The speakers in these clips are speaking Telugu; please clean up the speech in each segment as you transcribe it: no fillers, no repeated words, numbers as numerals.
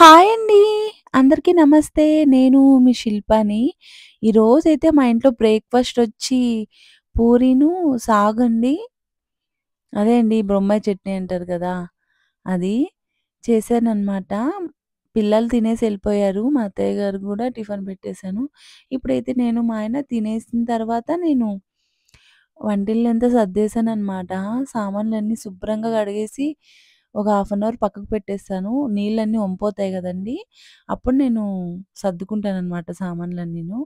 హాయ్ అండి. అందరికీ నమస్తే. నేను మీ శిల్పాని. ఈరోజైతే మా ఇంట్లో బ్రేక్‌ఫాస్ట్ వచ్చి పూరీను, సాగండి. అదే అండి బొంబాయి చట్నీ అంటారు కదా! అది చేశాననమాట. పిల్లలు తినేసి ఎళ్ళిపోయారు. మా అత్తయ్య గారు గూడా టిఫిన్ పెట్టేసాను. ఇప్పుడైతే నేను, మా ఆయన తినేసిన తర్వాత నేను వంటిల్లంతా సర్దేశాననమాట. సామాన్లన్నీ శుభ్రంగా కడిగేసి ఒక హాఫ్ అన్ అవర్ పక్కకు పెట్టేస్తాను. నీళ్ళన్నీ వంపోతాయి గదండీ! అప్పుడు నేను సర్దుకుంటాననమాట సామాన్లన్నీను.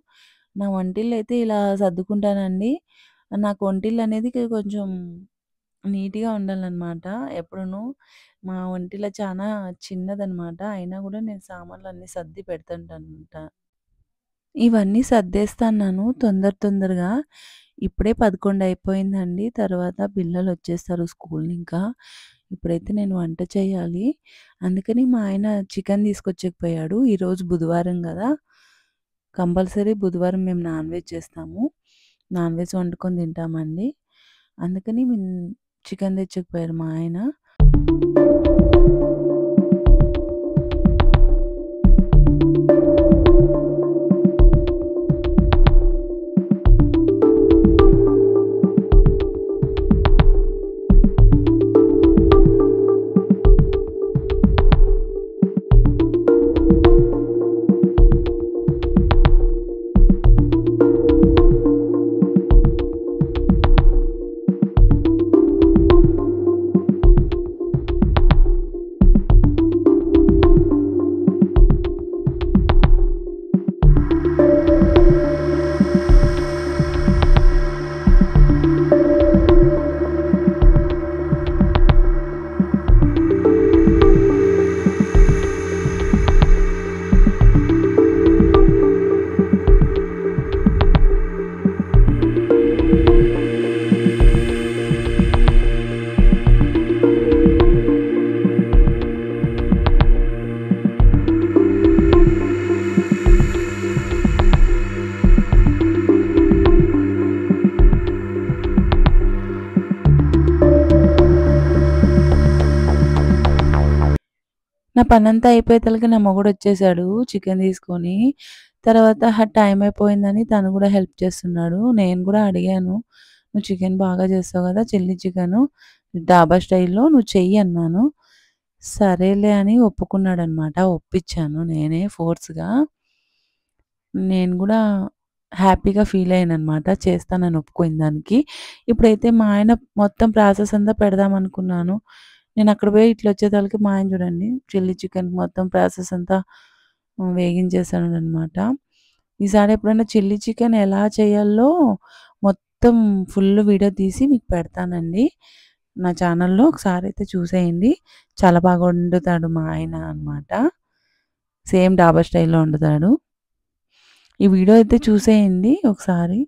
నా వంటిల్లయితే ఇలా సర్దుకుంటానండి. నాకు వంటిల్లనేది కొంచెం నీట్‌గా ఉండాలనమాట. ఎప్పుడూను మా వంటిల్ల చానా చిన్నదనమాట. అయినా గూడా నేను సామాన్లన్నీ సర్ది పెడుతుంటాననమాట. ఇవన్నీ సర్దేస్తన్నాను తొందరగా. ఇప్పుడే 11 అయిపోయిందండి. తర్వాత పిల్లలొచ్చేస్తారు స్కూల్ ఇంకా. ఇప్పుడైతే నేను వంట చేయాలి. అందుకని మా ఆయన చికెన్ తీసుకొచ్చకపోయాడు. ఈరోజు బుధవారం గదా! కంపల్సరీ బుధవారం మేము నాన్ వెజ్ చేస్తాము. నాన్ వెజ్ వండుకొని తింటామండి. అందుకని చికెన్ తెచ్చకపోయారు మా ఆయన. నా పనంతా అయిపోయేతలకి నా మొగుడొచ్చేసాడు చికెన్ తీసుకొని. తర్వాత టైం అయిపోయిందని తను గూడా హెల్ప్ చేస్తున్నాడు. నేను గూడా అడిగాను. "నువ్వు చికెన్ బాగా చేస్తావు గదా! చిల్లీ చికెను డాబా స్టైల్‌లో నువ్వు చెయ్యి" అన్నాను. సరేలే అని ఒప్పుకున్నాడనమాట. ఒప్పించాను నేనే ఫోర్స్‌గా. నేను గూడా హ్యాపీగా ఫీల్ అయ్యాననమాట. చేస్తానని ఒప్పుకోయిన దానికి. ఇప్పుడైతే మా ఆయన మొత్తం ప్రాసెస్ అంతా పెడదామనుకున్నాను. నేనక్కడ పోయి ఇట్లొచ్చేతలకి మా ఆయన చూడండి చిల్లీ చికెన్ మొత్తం ప్రాసెస్ అంతా వేగించేసాడనమాట. ఈసారి ఎప్పుడైనా చిల్లీ చికెన్ ఎలా చేయాలో మొత్తం ఫుల్ వీడియో తీసి మీకు పెడతానండి. నా ఛానల్‌లో ఒకసారైతే చూసేయండి. చాలా బాగా వండుతాడు మా ఆయన అనమాట. సేమ్ డాబా స్టైల్‌లో వండుతాడు. ఈ వీడియో అయితే చూసేయండి ఒకసారి.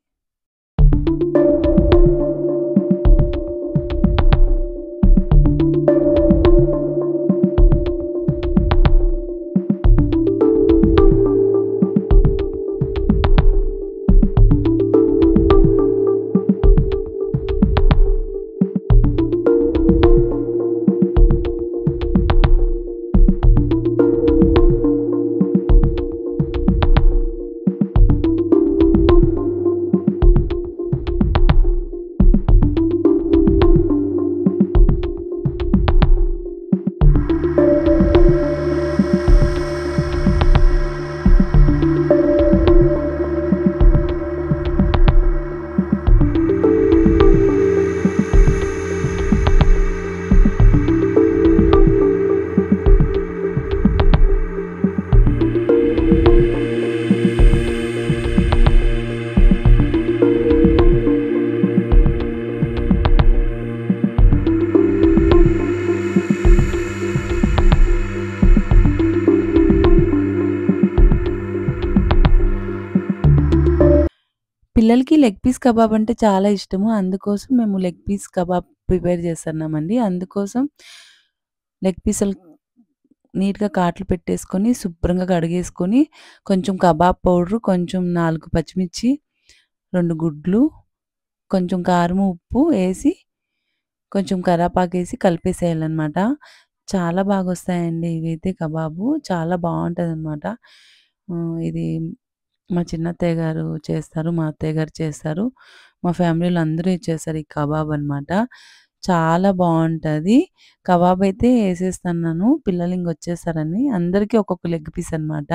పిల్లలకి లెగ్ పీస్ కబాబ్ అంటే చాలా ఇష్టము. అందుకోసం మేము లెగ్ పీస్ కబాబ్ ప్రిపేర్ చేస్తున్నామండి. అందుకోసం లెగ్ పీసులు నీట్‌గా కాట్లు పెట్టేసుకొని, శుభ్రంగా కడిగేసుకొని, కొంచెం కబాబ్ పౌడరు, కొంచెం 4 పచ్చిమిర్చి, 2 గుడ్లు, కొంచెం కారము, ఉప్పు ఏసి, కొంచెం కరేపాకేసి కలిపేసేయాలనమాట. చాలా బాగొస్తాయండి ఇవైతే కబాబు. చాలా బావుంటదనమాట. ఇది మా చిన్నత్తయ్య గారు చేస్తారు. మా అత్తయ్య గారు చేస్తారు. మా ఫ్యామిలీలో అందరూ ఇది చేస్తారు. ఈ కబాబ్ అనమాట. చాలా బావుంటది. కబాబ్ అయితే ఏసేస్తన్నాను. పిల్లలు ఇంగొచ్చేసారని. అందరికీ ఒక్కొక్క లెగ్ పీస్ అనమాట.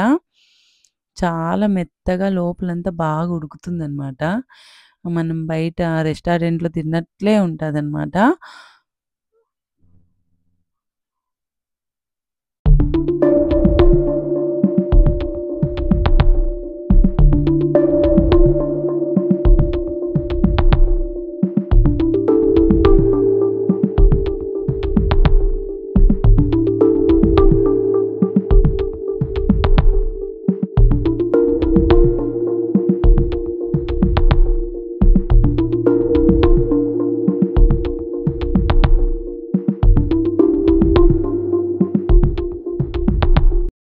చాలా మెత్తగా లోపలంతా బాగా ఉడుకుతుందనమాట. మనం బయట రెస్టారెంట్‌లో తిన్నట్లే ఉంటదనమాట.